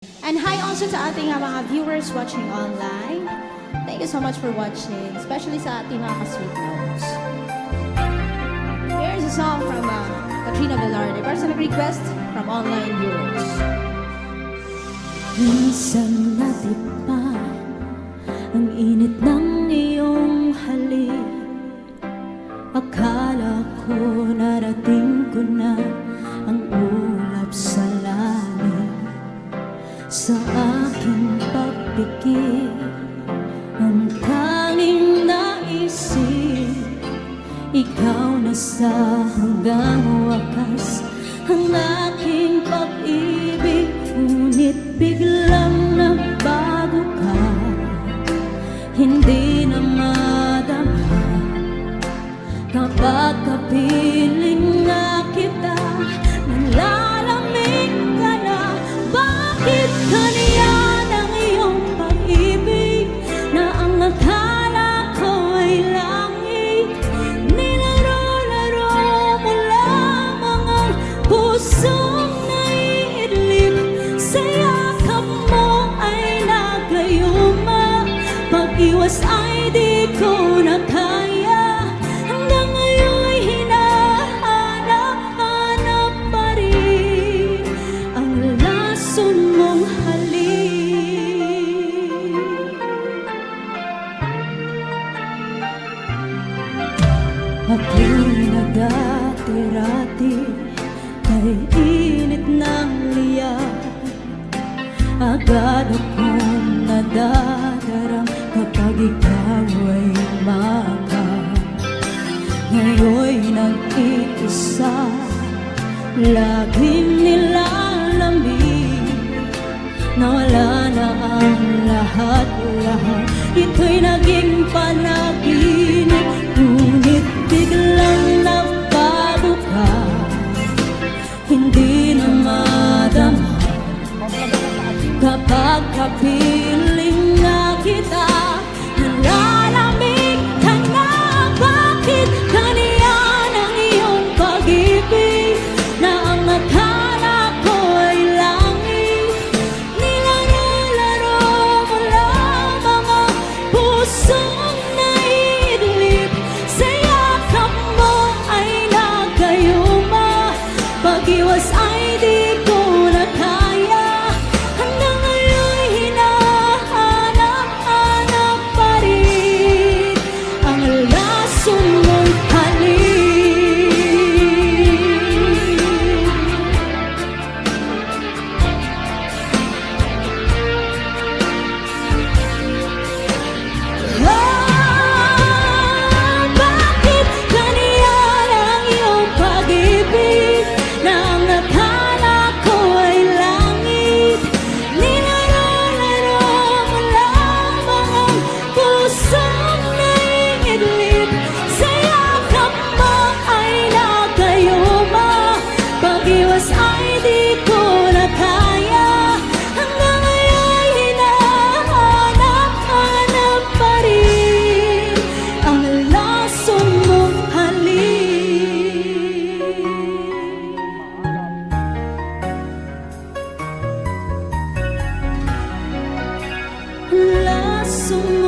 And hi also sa ating mga viewers watching online. Thank you so much for watching, especially sa ating mga ka-sweet notes. Here's a song from Katrina Velarde, personal request from online viewers. Minsan natipan ang init ng iyong halik. Akala ko narating ko na ang ulap sa langit. Sa aking pagpikit, ang tanging naisip, ikaw na sa hanggang wakas ang aking pag-ibig. Ngunit biglang nagbago ka, hindi na madama. Kapag kapiling na kita, nalalamig ka na. Bakit kaniyan ang iyong pag-ibig na ang akala ko ay langit? Nilaro-laro mo lamang ang pusong naiidlip. Sa yakap mo ay nagayuma, pag-iwas ay di ko na kaya. Hanggang ngayon'y hinahanap-hanap pa rin ang lason mong halik. Ako'y nagdati-rati kay init ng liyak. Agad akong nadadarang kapag ikaw ay maka. Ngayon'y nag-iisa, laging nilalamig. Nawala na ang lahat-lahat, ito'y naging panaginip. Ngunit biglang nagbago ka, hindi na madama. Kapag kapiling na kita, nalalamig ka na. Bakit kaniyan ang iyong pag-ibig na ang akala ko ay langit? Nilaro-laro mo lamang ang pusong naiidlip. Sa yakap mo ay nagayuma, pag-iwas ay di ko na kaya. Hanggang ngayon'y hinahanap-hanap pa rin ang lason mong halik. Bakit kaniyan ang iyong pag-ibig na ang akala ko ay langit? Nilaro-laro mo lamang ang pusong naiidlip. Sa yakap mo ay nagayuma, pag-iwas ay di ko na kaya. Hanggang ngayon'y hinahanap-hanap pa rin ang lason mong halik. Lason